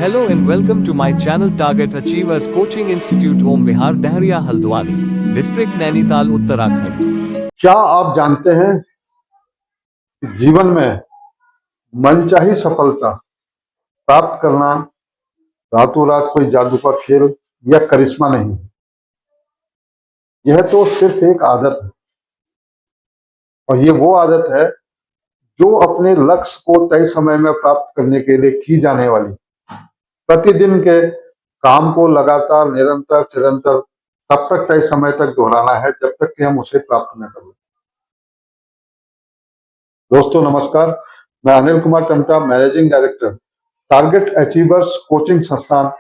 Hello and welcome to my channel Target Achievers Coaching Institute Om Vihar Dahriya Haldwani, District Nainital Uttarakhand. क्या आप जानते हैं कि जीवन में मनचाही सफलता प्राप्त करना रातों रात कोई जादू का खेल या करिश्मा नहीं, यह तो सिर्फ एक आदत है। और ये वो आदत है जो अपने लक्ष्य को तय समय में प्राप्त करने के लिए की जाने वाली प्रतिदिन के काम को लगातार निरंतर चिरंतर तब तक तय समय तक दोहराना है जब तक कि हम उसे प्राप्त न करें। दोस्तों नमस्कार, मैं Anil Kumar Tamta, managing director target achievers coaching संस्थान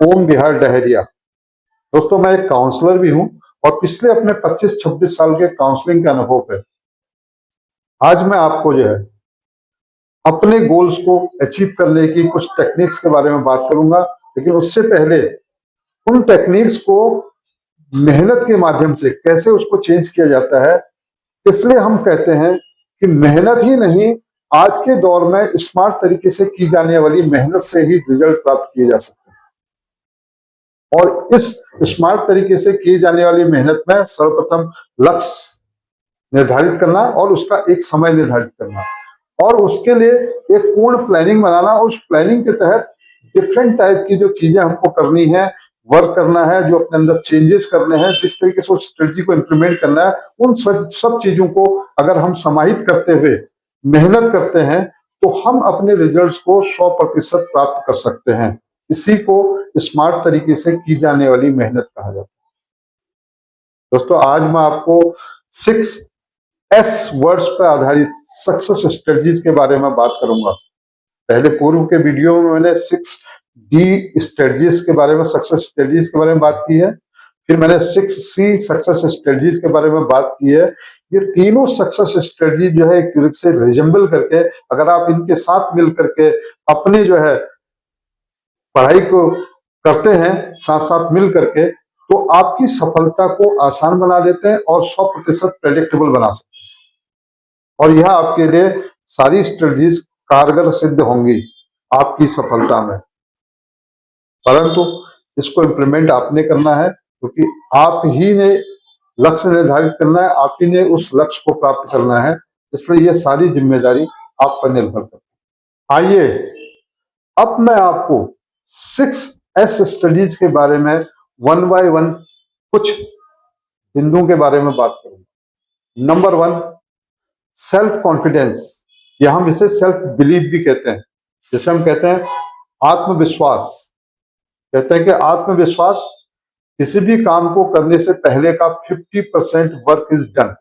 ओम विहार डहरिया। दोस्तों मैं एक काउंसलर भी हूं और पिछले अपने 25-26 साल के काउंसलिंग के अनुभव पे आज मैं आपको जो है अपने गोल्स को अचीव करने की कुछ टेक्निक्स के बारे में बात करूंगा। लेकिन उससे पहले उन टेक्निक्स को मेहनत के माध्यम से कैसे उसको चेंज किया जाता है, इसलिए हम कहते हैं कि मेहनत ही नहीं, आज के दौर में स्मार्ट तरीके से की जाने वाली मेहनत से ही रिजल्ट प्राप्त किए जा सकते हैं। और इस स्मार्ट तरीके से की जाने वाली मेहनत में सर्वप्रथम लक्ष्य निर्धारित करना और उसका एक समय निर्धारित करना और उसके लिए एक पूर्ण प्लानिंग बनाना। उस प्लानिंग के तहत डिफरेंट टाइप की जो चीजें हमको करनी है, वर्क करना है, जो अपने अंदर चेंजेस करने हैं, जिस तरीके से उस स्ट्रेटजी को इम्प्लीमेंट करना है, उन सब चीजों को अगर हम समाहित करते हुए मेहनत करते हैं तो हम अपने रिजल्ट्स को 100% प्राप्त कर सकते हैं। इसी को स्मार्ट तरीके से की जाने वाली मेहनत कहा जाता है। दोस्तों आज मैं आपको 6S वर्ड्स पर आधारित सक्सेस स्ट्रेटजीज के बारे में बात करूंगा। पहले पूर्व के वीडियो में मैंने 6D स्ट्रेटजीज के बारे में, सक्सेस स्ट्रेटजीज के बारे में बात की है। फिर मैंने 6C सक्सेस स्ट्रेटजीज के बारे में बात की है। ये तीनों सक्सेस स्ट्रेटजी जो है एक दूसरे से रिजेंबल करके अगर आप इनके साथ मिल करके अपने जो है पढ़ाई को करते हैं साथ साथ मिल करके, तो आपकी सफलता को आसान बना देते हैं और 100% प्रेडिक्टेबल बना सकते हैं। और यह आपके लिए सारी स्ट्रेटजीज कारगर सिद्ध होंगी आपकी सफलता में, परंतु इसको इम्प्लीमेंट आपने करना है क्योंकि आप ही ने लक्ष्य निर्धारित करना है, आप ही ने उस लक्ष्य को प्राप्त करना है। इसलिए ये सारी जिम्मेदारी आप पर निर्भर करती है। आइए अब मैं आपको 6S स्टडीज के बारे में 1 बाय 1 कुछ बिंदुओं के बारे में बात करूंगा। नंबर 1, सेल्फ कॉन्फिडेंस, या हम इसे सेल्फ बिलीव भी कहते हैं, जिसे हम कहते हैं आत्मविश्वास। कहते हैं कि आत्मविश्वास किसी भी काम को करने से पहले का 50% वर्क इज डन।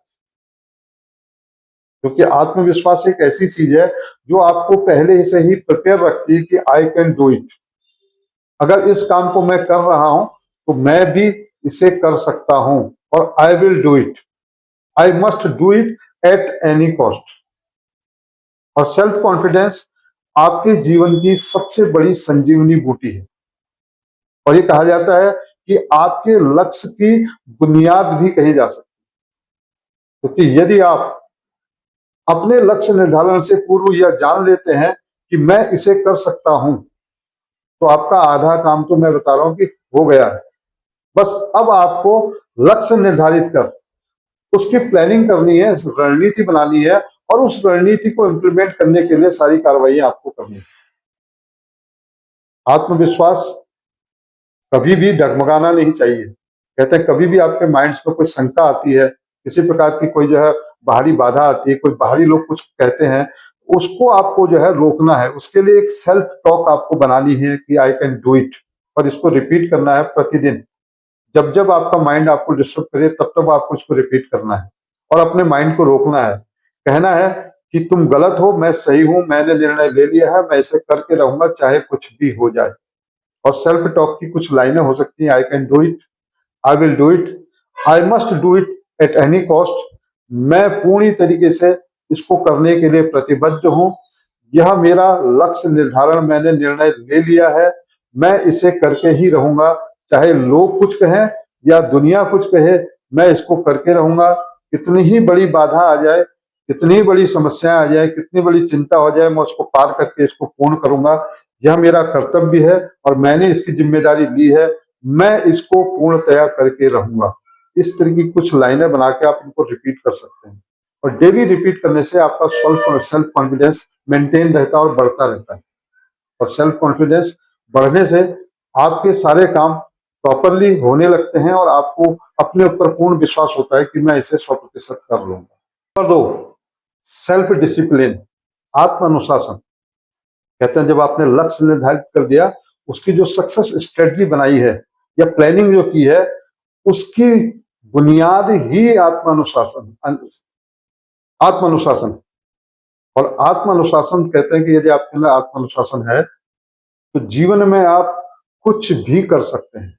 क्योंकि आत्मविश्वास एक ऐसी चीज है जो आपको पहले से ही प्रिपेयर रखती है कि आई कैन डू इट। अगर इस काम को मैं कर रहा हूं तो मैं भी इसे कर सकता हूं और I will do it, I must do it at any cost. और सेल्फ कॉन्फिडेंस आपके जीवन की सबसे बड़ी संजीवनी बूटी है और ये कहा जाता है कि आपके लक्ष्य की बुनियाद भी कही जा सकती है। क्योंकि यदि आप अपने लक्ष्य निर्धारण से पूर्व यह जान लेते हैं कि मैं इसे कर सकता हूं, तो आपका आधा काम तो मैं बता रहा हूं कि हो गया है। बस अब आपको लक्ष्य निर्धारित कर उसकी प्लानिंग करनी है, रणनीति बनानी है और उस रणनीति को इम्प्लीमेंट करने के लिए सारी कार्रवाई आपको करनी है। आत्मविश्वास कभी भी डगमगाना नहीं चाहिए। कहते हैं कभी भी आपके माइंड्स में कोई शंका आती है, किसी प्रकार की कोई जो है बाहरी बाधा आती है, कोई बाहरी लोग कुछ कहते हैं, उसको आपको जो है रोकना है। उसके लिए एक सेल्फ टॉक आपको बनानी है कि आई कैन डू इट, और इसको रिपीट करना है प्रतिदिन। जब जब आपका माइंड आपको डिस्टर्ब करे तब तब आपको इसको रिपीट करना है और अपने माइंड को रोकना है। कहना है कि तुम गलत हो, मैं सही हूं, मैंने निर्णय ले लिया है, मैं इसे करके रहूंगा चाहे कुछ भी हो जाए। और सेल्फ टॉक की कुछ लाइनें हो सकती हैं, I can do it, I will do it, I must do it at any cost. मैं पूरी तरीके से इसको करने के लिए प्रतिबद्ध हूं, यह मेरा लक्ष्य निर्धारण, मैंने निर्णय ले लिया है, मैं इसे करके ही रहूंगा चाहे लोग कुछ कहें या दुनिया कुछ कहे, मैं इसको करके रहूंगा। कितनी ही बड़ी बाधा आ जाए, कितनी बड़ी समस्या आ जाए, कितनी बड़ी चिंता हो जाए, मैं उसको पार करके इसको पूर्ण करूंगा। यह मेरा कर्तव्य है और मैंने इसकी जिम्मेदारी ली है, मैं इसको पूर्णतया करके रहूंगा। इस तरह की कुछ लाइनें बना के आप इनको रिपीट कर सकते हैं और डेली रिपीट करने से आपका सेल्फ कॉन्फिडेंस मेंटेन रहता है और बढ़ता रहता है। और सेल्फ कॉन्फिडेंस बढ़ने से आपके सारे काम प्रॉपरली होने लगते हैं और आपको अपने ऊपर पूर्ण विश्वास होता है कि मैं इसे 100% कर लूंगा। नंबर 2, सेल्फ डिसिप्लिन, आत्म अनुशासन। कहते हैं जब आपने लक्ष्य निर्धारित कर दिया, उसकी जो सक्सेस स्ट्रेटजी बनाई है या प्लानिंग जो की है, उसकी बुनियाद ही आत्म अनुशासन। और आत्म अनुशासन कहते हैं कि यदि आपके अंदर आत्म अनुशासन है तो जीवन में आप कुछ भी कर सकते हैं।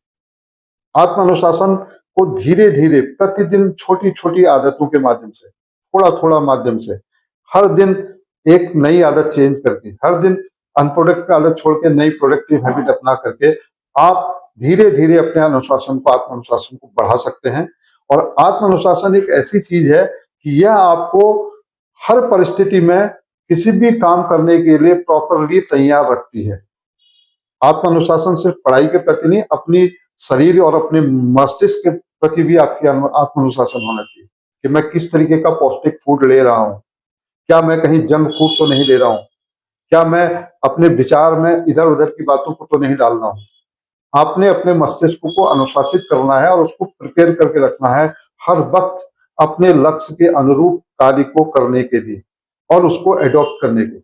आत्म अनुशासन को धीरे धीरे प्रतिदिन छोटी छोटी आदतों के माध्यम से, थोड़ा थोड़ा माध्यम से, हर दिन एक नई आदत चेंज करके, हर दिन अनप्रोडक्टिव आदत छोड़ के नई प्रोडक्टिव हैबिट अपना करके आप धीरे धीरे अपने अनुशासन को, आत्म अनुशासन को बढ़ा सकते हैं। और आत्म अनुशासन एक ऐसी चीज है कि यह आपको हर परिस्थिति में किसी भी काम करने के लिए प्रॉपरली तैयार रखती है। आत्म अनुशासन सिर्फ पढ़ाई के प्रति नहीं, अपनी शरीर और अपने मस्तिष्क के प्रति भी आपकी आत्म अनुशासन होना चाहिए कि मैं किस तरीके का पौष्टिक फूड ले रहा हूँ, क्या मैं कहीं जंक फूड तो नहीं ले रहा हूँ, क्या मैं अपने विचार में इधर उधर की बातों को तो नहीं डाल रहा हूँ। आपने अपने मस्तिष्क को अनुशासित करना है और उसको प्रिपेयर करके रखना है हर वक्त अपने लक्ष्य के अनुरूप कार्य को करने के लिए और उसको एडॉप्ट करने के लिए।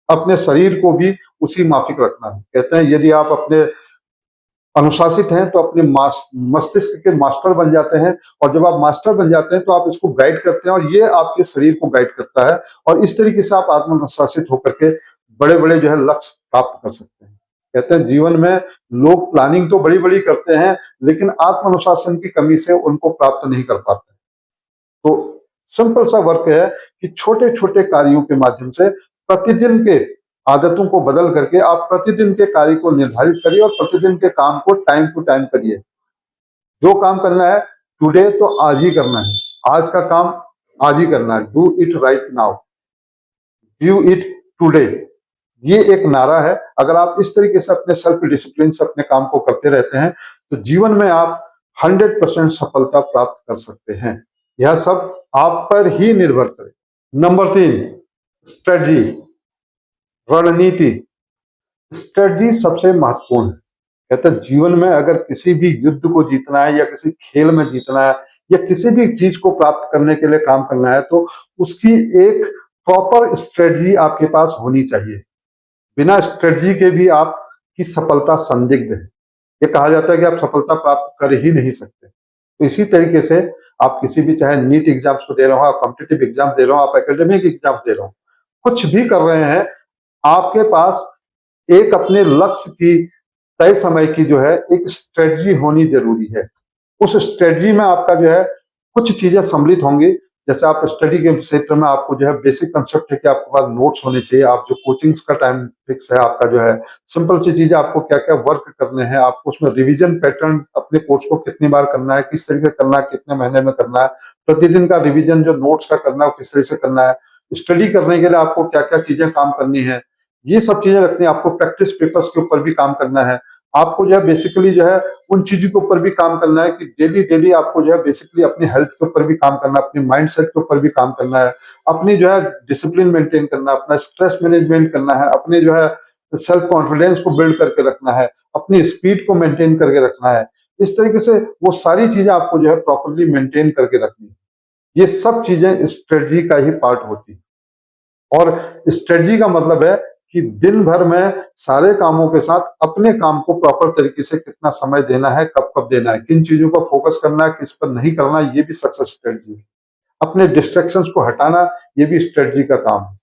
अपने शरीर को भी उसी माफिक रखना है। कहते हैं यदि आप अपने अनुशासित हैं तो अपने मस्तिष्क के मास्टर बन जाते हैं, और जब आप मास्टर बन जाते हैं तो आप इसको गाइड करते हैं और ये आपके शरीर को गाइड करता है, और इस तरीके से आप आत्म अनुशासित होकर के बड़े बड़े जो है लक्ष्य प्राप्त कर सकते हैं। कहते हैं जीवन में लोग प्लानिंग तो बड़ी बड़ी करते हैं लेकिन आत्म अनुशासन की कमी से उनको प्राप्त नहीं कर पाते। तो सिंपल सा वर्क है कि छोटे छोटे कार्यों के माध्यम से प्रतिदिन के आदतों को बदल करके आप प्रतिदिन के कार्य को निर्धारित करिए और प्रतिदिन के काम को टाइम टू टाइम करिए। जो काम करना है टुडे तो आज ही करना है, आज का काम आज ही करना है। Do it right now, do it today, ये एक नारा है। अगर आप इस तरीके से अपने सेल्फ डिसिप्लिन से अपने काम को करते रहते हैं तो जीवन में आप 100% सफलता प्राप्त कर सकते हैं। यह सब आप पर ही निर्भर करे। नंबर 3, स्ट्रेटजी, रणनीति। स्ट्रेटजी सबसे महत्वपूर्ण है। कहते हैं जीवन में अगर किसी भी युद्ध को जीतना है या किसी खेल में जीतना है या किसी भी चीज को प्राप्त करने के लिए काम करना है तो उसकी एक प्रॉपर स्ट्रेटजी आपके पास होनी चाहिए। बिना स्ट्रेटजी के भी आपकी सफलता संदिग्ध है। ये कहा जाता है कि आप सफलता प्राप्त कर ही नहीं सकते। तो इसी तरीके से आप किसी भी, चाहे नीट एग्जाम्स को दे रहे हो, आप कॉम्पिटिटिव एग्जाम दे रहे हो, आप एकेडमिक एग्जाम दे रहे हो, कुछ भी कर रहे हैं, आपके पास एक अपने लक्ष्य की तय समय की जो है एक स्ट्रेटजी होनी जरूरी है। उस स्ट्रेटजी में आपका जो है कुछ चीजें सम्मिलित होंगी। जैसे आप स्टडी के क्षेत्र में आपको जो है बेसिक कंसेप्ट है कि आपके पास नोट्स होने चाहिए, आप जो कोचिंग्स का टाइम फिक्स है आपका जो है, सिंपल सी चीजें आपको क्या क्या वर्क करने हैं, आपको उसमें रिवीजन पैटर्न अपने कोर्स को कितनी बार करना है, किस तरीके से करना है, कितने महीने में करना है, प्रतिदिन का रिवीजन जो नोट्स का करना है वो किस तरह से करना है, स्टडी करने के लिए आपको क्या क्या चीजें काम करनी है, ये सब चीजें रखनी है। आपको प्रैक्टिस पेपर्स के ऊपर भी काम करना है। आपको जो है बेसिकली जो है उन चीजों के ऊपर भी काम करना है कि डेली डेली आपको जो है बेसिकली अपनी हेल्थ के ऊपर भी काम करना है, अपनी माइंड सेट के ऊपर भी काम करना है, अपनी जो है डिसिप्लिन मेंटेन करना है, अपना स्ट्रेस मैनेजमेंट करना है, अपने जो है सेल्फ कॉन्फिडेंस को बिल्ड करके रखना है, अपनी स्पीड को मेंटेन करके रखना है। इस तरीके से वो सारी चीजें आपको जो है प्रॉपरली मेंटेन करके रखनी है। ये सब चीजें स्ट्रेटजी का ही पार्ट होती है। और स्ट्रेटजी का मतलब है कि दिन भर में सारे कामों के साथ अपने काम को प्रॉपर तरीके से कितना समय देना है, कब कब देना है, किन चीजों पर फोकस करना है, किस पर नहीं करना है, ये भी सक्सेस स्ट्रेटजी है। अपने डिस्ट्रैक्शंस को हटाना, ये भी स्ट्रेटजी का काम है।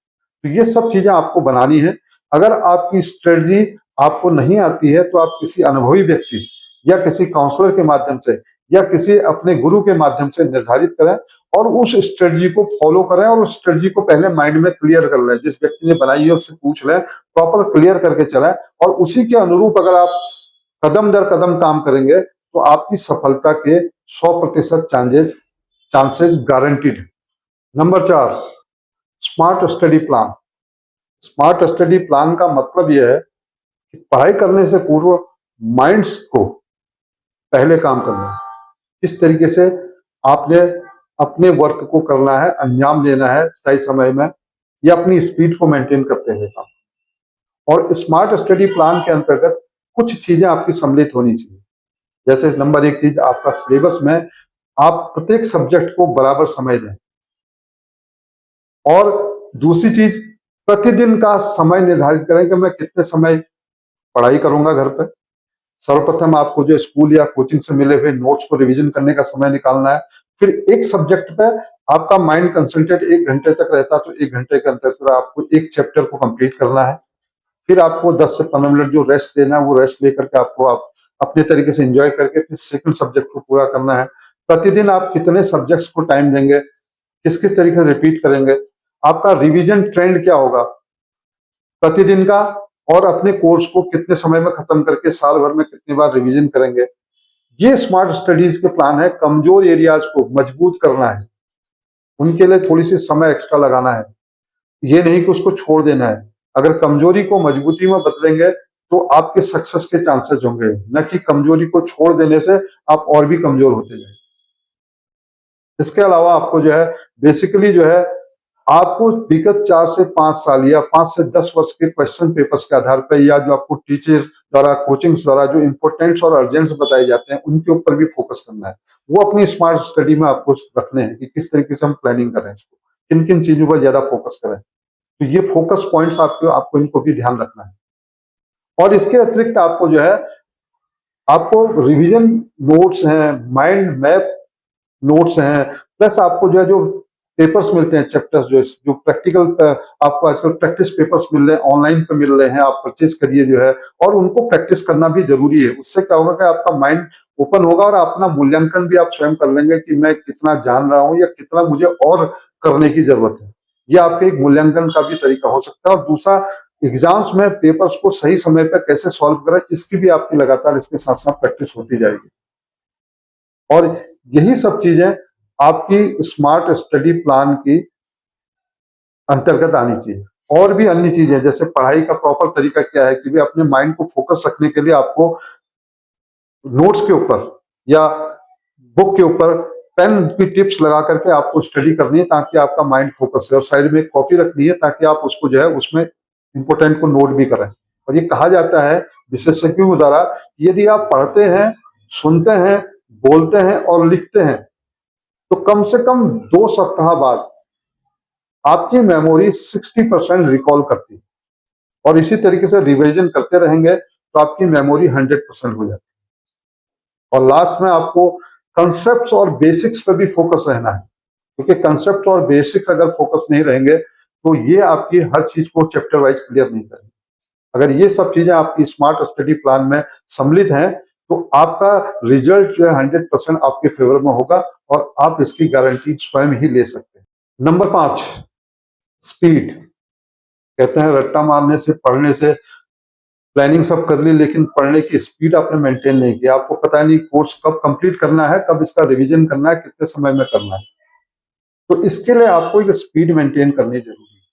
तो ये सब चीजें आपको बनानी है। अगर आपकी स्ट्रेटजी आपको नहीं आती है तो आप किसी अनुभवी व्यक्ति या किसी काउंसलर के माध्यम से या किसी अपने गुरु के माध्यम से निर्धारित करें और उस स्ट्रेटजी को फॉलो करें और उस स्ट्रेटजी को पहले माइंड में क्लियर कर लें। जिस व्यक्ति ने बनाई है उससे पूछ लें, प्रॉपर क्लियर करके चलें और उसी के अनुरूप अगर आप कदम दर कदम काम करेंगे तो आपकी सफलता के 100% चांसेस गारंटीड है। Number 4, smart study plan. Smart study plan का मतलब यह है कि पढ़ाई करने से पूर्व माइंड्स को पहले काम करना है, किस तरीके से आपने अपने वर्क को करना है, अंजाम देना है तय समय में, या अपनी स्पीड को मेंटेन करते हुए काम। और स्मार्ट स्टडी प्लान के अंतर्गत कुछ चीजें आपकी सम्मिलित होनी चाहिए। जैसे नंबर एक चीज, आपका सिलेबस में आप प्रत्येक सब्जेक्ट को बराबर समय दें। और दूसरी चीज, प्रतिदिन का समय निर्धारित करें कि मैं कितने समय पढ़ाई करूंगा घर पे। सर्वप्रथम आपको जो स्कूल या कोचिंग से मिले हुए नोट्स को रिवीजन करने का समय निकालना है। फिर एक सब्जेक्ट पे आपका माइंड कंसंट्रेट 1 घंटे तक रहता है, तो 1 घंटे के अंतर्गत आपको एक चैप्टर को कंप्लीट करना है। फिर आपको 10 से 15 मिनट जो रेस्ट लेना है, वो रेस्ट लेकर के आपको आप अपने तरीके से एंजॉय करके फिर सेकंड सब्जेक्ट को पूरा करना है। प्रतिदिन आप कितने सब्जेक्ट्स को टाइम देंगे, किस किस तरीके से रिपीट करेंगे, आपका रिवीजन ट्रेंड क्या होगा प्रतिदिन का, और अपने कोर्स को कितने समय में खत्म करके साल भर में कितनी बार रिवीजन करेंगे। ये स्मार्ट स्टडीज के प्लान है। कमजोर एरियाज को मजबूत करना है, उनके लिए थोड़ी सी समय एक्स्ट्रा लगाना है, ये नहीं कि उसको छोड़ देना है। अगर कमजोरी को मजबूती में बदलेंगे तो आपके सक्सेस के चांसेस होंगे, न कि कमजोरी को छोड़ देने से आप और भी कमजोर होते जाए। इसके अलावा आपको जो है बेसिकली जो है आपको विगत 4 से 5 साल या 5 से 10 वर्ष के क्वेश्चन पेपर्स के आधार पर, या जो आपको टीचर द्वारा, कोचिंग्स द्वारा जो इंपॉर्टेंट्स और अर्जेंट्स बताए जाते हैं, उनके ऊपर भी फोकस करना है। वो अपनी स्मार्ट स्टडी में आपको रखने हैं कि किस तरीके से हम प्लानिंग करें, इसको किन किन चीजों पर ज्यादा फोकस करें। तो ये फोकस पॉइंट्स आपको इनको भी ध्यान रखना है। और इसके अतिरिक्त आपको जो है आपको रिवीजन नोट्स हैं, माइंड मैप नोट्स हैं, प्लस आपको जो है जो पेपर्स मिलते हैं, चैप्टर्स जो प्रैक्टिकल, आपको आजकल प्रैक्टिस पेपर्स मिल रहे हैं, ऑनलाइन पे मिल रहे हैं, आप परचेज करिए जो है, और उनको प्रैक्टिस करना भी जरूरी है। उससे क्या होगा कि आपका माइंड ओपन होगा और अपना मूल्यांकन भी आप स्वयं कर लेंगे कि मैं कितना जान रहा हूँ या कितना मुझे और करने की जरूरत है। ये आपके एक मूल्यांकन का भी तरीका हो सकता है। और दूसरा, एग्जाम्स में पेपर्स को सही समय पर कैसे सॉल्व करें, इसकी भी आपकी लगातार इसके साथ साथ प्रैक्टिस होती जाएगी। और यही सब चीजें आपकी स्मार्ट स्टडी प्लान की अंतर्गत आनी चाहिए। और भी अन्य चीजें, जैसे पढ़ाई का प्रॉपर तरीका क्या है कि भी अपने माइंड को फोकस रखने के लिए आपको नोट्स के ऊपर या बुक के ऊपर पेन की टिप्स लगा करके आपको स्टडी करनी है, ताकि आपका माइंड फोकस रहे। और साइड में एक कॉपी रखनी है ताकि आप उसको जो है उसमें इंपोर्टेंट को नोट भी करें। और ये कहा जाता है विशेषज्ञों द्वारा, यदि आप पढ़ते हैं, सुनते हैं, बोलते हैं और लिखते हैं, तो कम से कम 2 सप्ताह बाद आपकी मेमोरी 60% रिकॉल करती है। और इसी तरीके से रिवीजन करते रहेंगे तो आपकी मेमोरी 100% हो जाती है। और लास्ट में आपको कंसेप्ट्स और बेसिक्स पर भी फोकस रहना है, क्योंकि कंसेप्ट और बेसिक्स अगर फोकस नहीं रहेंगे तो ये आपकी हर चीज को चैप्टर वाइज क्लियर नहीं करेंगे। अगर ये सब चीजें आपकी स्मार्ट स्टडी प्लान में सम्मिलित हैं तो आपका रिजल्ट जो है 100% आपके फेवर में होगा, और आप इसकी गारंटी स्वयं ही ले सकते हैं। Number 5, speed. कहते हैं रट्टा मारने से, पढ़ने से, प्लानिंग सब कर ली, लेकिन पढ़ने की स्पीड आपने मेंटेन नहीं किया। आपको पता नहीं कोर्स कब कंप्लीट करना है, कब इसका रिवीजन करना है, कितने समय में करना है। तो इसके लिए आपको एक स्पीड मेंटेन करनी जरूरी है।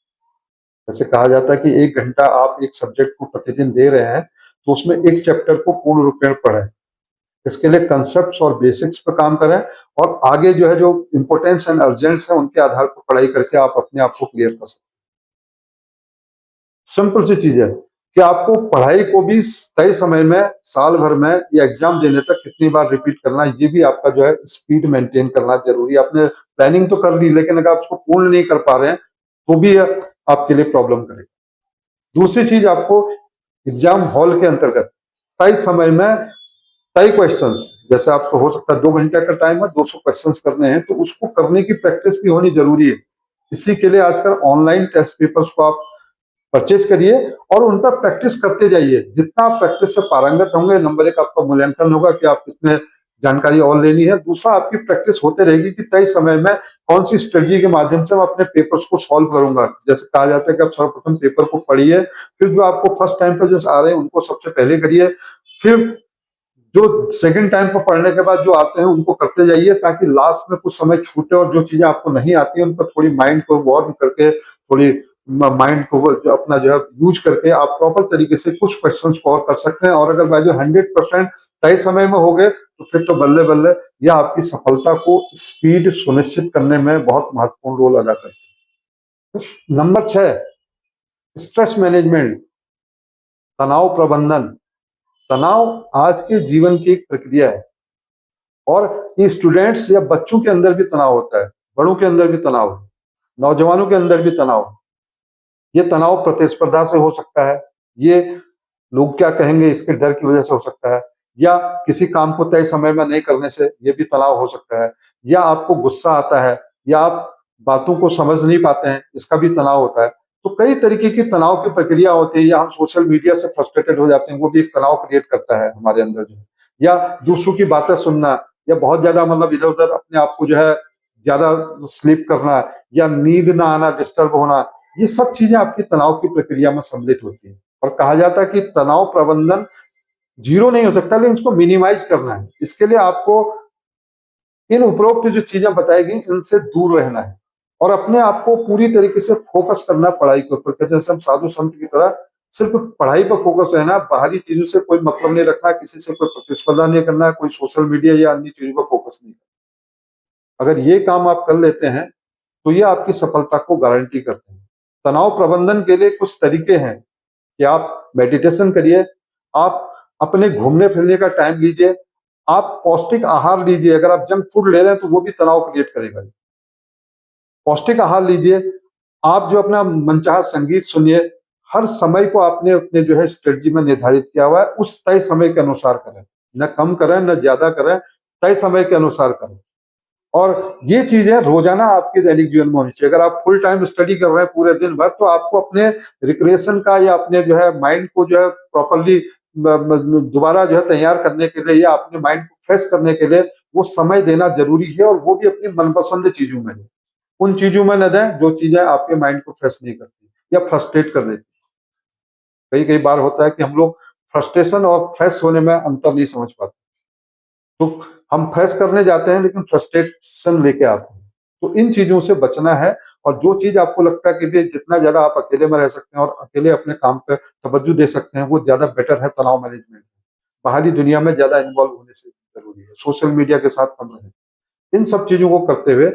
जैसे कहा जाता है कि 1 घंटा आप एक सब्जेक्ट को प्रतिदिन दे रहे हैं, तो उसमें एक चैप्टर को पूर्ण रूप में पढ़ें। इसके लिए कंसेप्ट्स और बेसिक्स पर काम करें, और आगे जो है जो इंपोर्टेंट्स एंड अर्जेंट्स है उनके आधार पर पढ़ाई करके आप अपने आप को क्लियर कर सकते हैं। सिंपल सी चीज है कि आपको पढ़ाई को भी तय समय में, साल भर में या एग्जाम देने तक कितनी बार रिपीट करना है, ये भी आपका जो है स्पीड मेंटेन करना जरूरी है। आपने प्लानिंग तो कर ली, लेकिन अगर आप उसको पूर्ण नहीं कर पा रहे हैं तो भी आपके लिए प्रॉब्लम करेगा। दूसरी चीज, आपको एग्जाम हॉल के अंतर्गत तय समय में तय क्वेश्चंस, जैसे आपको हो सकता है 2 घंटे का टाइम है, 200 क्वेश्चंस करने हैं, तो उसको करने की प्रैक्टिस भी होनी जरूरी है। इसी के लिए आजकल ऑनलाइन टेस्ट पेपर्स को आप परचेज करिए और उन पर प्रैक्टिस करते जाइए। जितना आप प्रैक्टिस से पारंगत होंगे, नंबर 1 आपका मूल्यांकन होगा कि आप कितने जानकारी और लेनी है। दूसरा, आपकी प्रैक्टिस होते रहेगी कि तय समय में कौन सी स्ट्रेटजी के माध्यम से मैं अपने पेपर्स को सॉल्व करूंगा। जैसे कहा जाता है कि आप सर्वप्रथम पेपर को पढ़िए, फिर जो आपको फर्स्ट टाइम पर जो आ रहे हैं उनको सबसे पहले करिए, फिर जो सेकंड टाइम पर पढ़ने के बाद जो आते हैं उनको करते जाइए, ताकि लास्ट में कुछ समय छूटे और जो चीजें आपको नहीं आती है उन पर थोड़ी माइंड को वार्म करके, थोड़ी माइंड को जो अपना जो है यूज करके आप प्रॉपर तरीके से कुछ क्वेश्चंस को और कर सकते हैं। और अगर बाय जो 100% तय समय में हो गए तो फिर तो बल्ले बल्ले, यह आपकी सफलता को स्पीड सुनिश्चित करने में बहुत महत्वपूर्ण रोल अदा करती है। नंबर 6, स्ट्रेस मैनेजमेंट, तनाव प्रबंधन। तनाव आज के जीवन की एक प्रक्रिया है और ये स्टूडेंट्स या बच्चों के अंदर भी तनाव होता है, बड़ों के अंदर भी तनाव है, नौजवानों के अंदर भी तनाव है। ये तनाव प्रतिस्पर्धा से हो सकता है, ये लोग क्या कहेंगे इसके डर की वजह से हो सकता है, या किसी काम को तय समय में नहीं करने से ये भी तनाव हो सकता है, या आपको गुस्सा आता है, या आप बातों को समझ नहीं पाते हैं, इसका भी तनाव होता है। तो कई तरीके की तनाव की प्रक्रिया होती है, या हम सोशल मीडिया से फ्रस्ट्रेटेड हो जाते हैं, वो भी एक तनाव क्रिएट करता है हमारे अंदर जो है। या दूसरों की बातें सुनना, या बहुत ज्यादा मतलब इधर उधर अपने आप को जो है ज्यादा स्लीप करना, या नींद ना आना, डिस्टर्ब होना, ये सब चीजें आपकी तनाव की प्रक्रिया में सम्मिलित होती है। और कहा जाता है कि तनाव प्रबंधन जीरो नहीं हो सकता, लेकिन इसको मिनिमाइज करना है। इसके लिए आपको इन उपरोक्त जो चीजें बताई गई इनसे दूर रहना है और अपने आप को पूरी तरीके से फोकस करना है पढ़ाई के ऊपर। कहते हैं सब साधु संत की तरह सिर्फ पढ़ाई पर फोकस रहना, बाहरी चीजों से कोई मतलब नहीं रखना, किसी से कोई प्रतिस्पर्धा नहीं करना, कोई सोशल मीडिया या अन्य चीजों पर फोकस नहीं करना। अगर ये काम आप कर लेते हैं तो ये आपकी सफलता को गारंटी करते हैं। तनाव प्रबंधन के लिए कुछ तरीके हैं कि आप मेडिटेशन करिए, आप अपने घूमने फिरने का टाइम लीजिए, आप पौष्टिक आहार लीजिए। अगर आप जंक फूड ले रहे हैं तो वो भी तनाव क्रिएट करेगा। पौष्टिक आहार लीजिए, आप जो अपना मनचाहा संगीत सुनिए, हर समय को आपने अपने जो है स्ट्रेटजी में निर्धारित किया हुआ है, उस तय समय के अनुसार करें, न कम करें न ज्यादा करें, तय समय के अनुसार करें। और ये चीजें रोजाना आपके दैनिक जीवन में होनी चाहिए। अगर आप फुल टाइम स्टडी कर रहे हैं पूरे दिन भर, तो आपको अपने रिक्रिएशन का या अपने जो है माइंड को जो है प्रॉपरली दोबारा जो है तैयार करने के लिए या अपने माइंड को फ्रेश करने के लिए वो समय देना जरूरी है, और वो भी अपनी मनपसंद चीजों में। उन चीजों में न दें जो चीजें आपके माइंड को फ्रेश नहीं करती या फ्रस्ट्रेट कर देती। कई कई बार होता है कि हम लोग फ्रस्ट्रेशन और फ्रेश होने में अंतर नहीं समझ पाते। तो हम फ्रेश करने जाते हैं लेकिन फ्रस्ट्रेशन लेके आते हैं। तो इन चीजों से बचना है, और जो चीज आपको लगता है कि भी जितना ज्यादा आप अकेले में रह सकते हैं और अकेले अपने काम पे तवज्जो दे सकते हैं, वो ज्यादा बेटर है तनाव मैनेजमेंट। बाहरी दुनिया में ज्यादा इन्वॉल्व होने से जरूरी है, सोशल मीडिया के साथ कम रहें। इन सब चीजों को करते हुए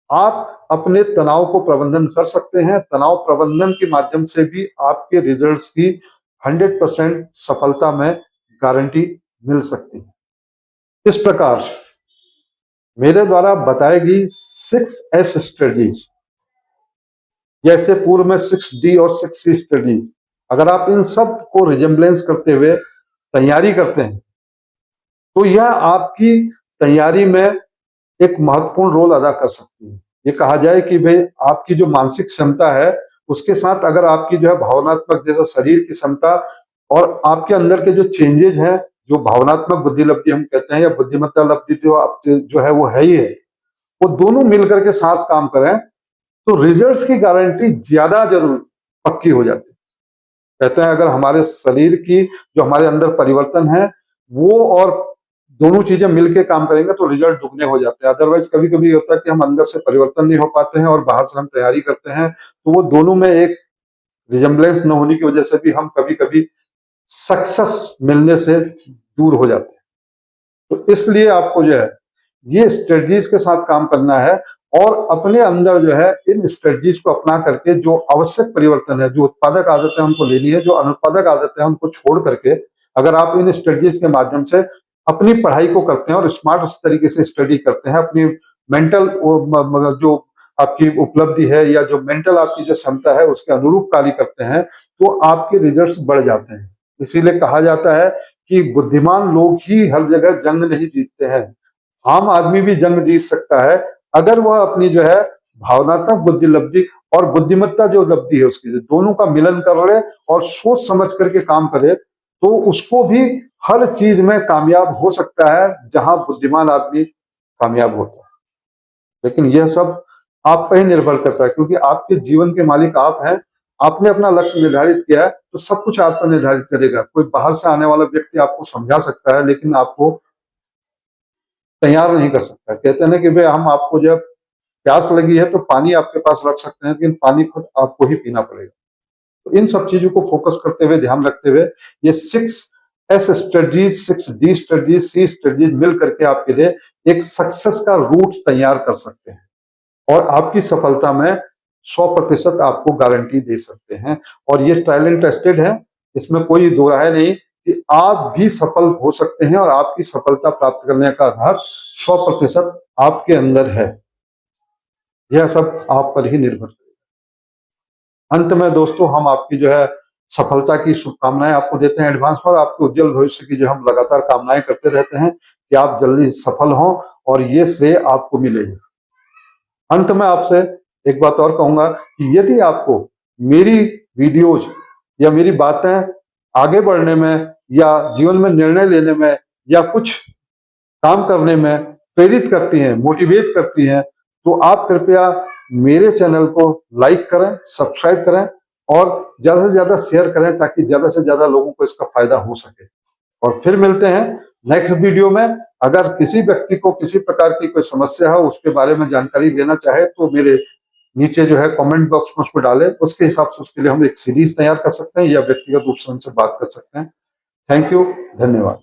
आप अपने तनाव को प्रबंधन कर सकते हैं। तनाव प्रबंधन के माध्यम से भी आपके रिजल्ट्स की 100% सफलता में गारंटी मिल सकती है। इस प्रकार मेरे द्वारा बताई गई 6S स्ट्रेटजीज, जैसे पूर्व में 6D और 6C स्ट्रेटजीज, अगर आप इन सब को रिजेम्बलेंस करते हुए तैयारी करते हैं तो यह आपकी तैयारी में एक महत्वपूर्ण रोल अदा कर सकती है। ये कहा जाए कि भाई आपकी जो मानसिक क्षमता है उसके साथ अगर आपकी जो है भावनात्मक जैसा शरीर की क्षमता और आपके अंदर के जो चेंजेस हैं, जो भावनात्मक बुद्धि लब्धि हम कहते हैं या बुद्धिमत्ता लब्धि जो आप जो है वो है ही है, वो दोनों मिलकर के साथ काम करें तो रिजल्ट्स की गारंटी ज्यादा जरूर पक्की हो जाती है। कहते हैं अगर हमारे शरीर की जो हमारे अंदर परिवर्तन है वो और दोनों चीजें मिलके काम करेंगे तो रिजल्ट दुगने हो जाते हैं। अदरवाइज कभी कभी होता है कि हम अंदर से परिवर्तन नहीं हो पाते हैं और बाहर से हम तैयारी करते हैं, तो वो दोनों में एक रिजेम्बलेंस न होने की वजह से भी हम कभी कभी सक्सेस मिलने से दूर हो जाते हैं। तो इसलिए आपको जो है ये स्ट्रेटजीज के साथ काम करना है और अपने अंदर जो है इन स्ट्रेटजीज को अपना करके जो आवश्यक परिवर्तन है, जो उत्पादक आदतें हमको लेनी है, जो अनुत्पादक आदतें हैं उनको छोड़ करके अगर आप इन स्ट्रेटजीज के माध्यम से अपनी पढ़ाई को करते हैं और स्मार्ट तरीके से स्टडी करते हैं, अपनी मेंटल जो आपकी उपलब्धि है या जो मेंटल आपकी जो क्षमता है उसके अनुरूप कार्य करते हैं, तो आपके रिजल्ट्स बढ़ जाते हैं। इसीलिए कहा जाता है कि बुद्धिमान लोग ही हर जगह जंग नहीं जीतते हैं, आम आदमी भी जंग जीत सकता है अगर वह अपनी जो है भावनात्मक बुद्धि लब्धि और बुद्धिमत्ता जो लब्धि है उसकी दोनों का मिलन कर ले और सोच समझ करके काम करे, तो उसको भी हर चीज में कामयाब हो सकता है जहां बुद्धिमान आदमी कामयाब होता है। लेकिन यह सब आप पे ही निर्भर करता है, क्योंकि आपके जीवन के मालिक आप हैं। आपने अपना लक्ष्य निर्धारित किया है तो सब कुछ आप पर निर्धारित करेगा। कोई बाहर से आने वाला व्यक्ति आपको समझा सकता है लेकिन आपको तैयार नहीं कर सकता। कहते हैं ना कि भाई हम आपको जब प्यास लगी है तो पानी आपके पास रख सकते हैं, लेकिन पानी खुद आपको ही पीना पड़ेगा। तो इन सब चीजों को फोकस करते हुए, ध्यान रखते हुए, ये 6S strategies, 6D strategies, C strategies मिल करके आपके लिए एक सक्सेस का रूट तैयार कर सकते हैं और आपकी सफलता में 100% आपको गारंटी दे सकते हैं। और ये ट्रायल एंड टेस्टेड है, इसमें कोई दो राय नहीं कि आप भी सफल हो सकते हैं और आपकी सफलता प्राप्त करने का आधार 100% आपके अंदर है। यह सब आप पर ही निर्भर करेगा। अंत में दोस्तों, हम आपकी जो है सफलता की शुभकामनाएं आपको देते हैं एडवांस में, और आपके उज्जवल भविष्य की जो हम लगातार कामनाएं करते रहते हैं कि आप जल्दी सफल हों और ये श्रेय आपको मिलेगा। अंत में आपसे एक बात और कहूंगा कि यदि आपको मेरी वीडियोज या मेरी बातें आगे बढ़ने में या जीवन में निर्णय लेने में या कुछ काम करने में प्रेरित करती हैं, मोटिवेट करती हैं, तो आप कृपया मेरे चैनल को लाइक करें, सब्सक्राइब करें और ज्यादा से ज्यादा शेयर करें, ताकि ज्यादा से ज्यादा लोगों को इसका फायदा हो सके। और फिर मिलते हैं नेक्स्ट वीडियो में। अगर किसी व्यक्ति को किसी प्रकार की कोई समस्या हो, उसके बारे में जानकारी लेना चाहे, तो मेरे नीचे जो है कमेंट बॉक्स में उसको डालें, उसके हिसाब से उसके लिए हम एक सीरीज तैयार कर सकते हैं या व्यक्तिगत रूप से उनसे बात कर सकते हैं। थैंक यू, धन्यवाद।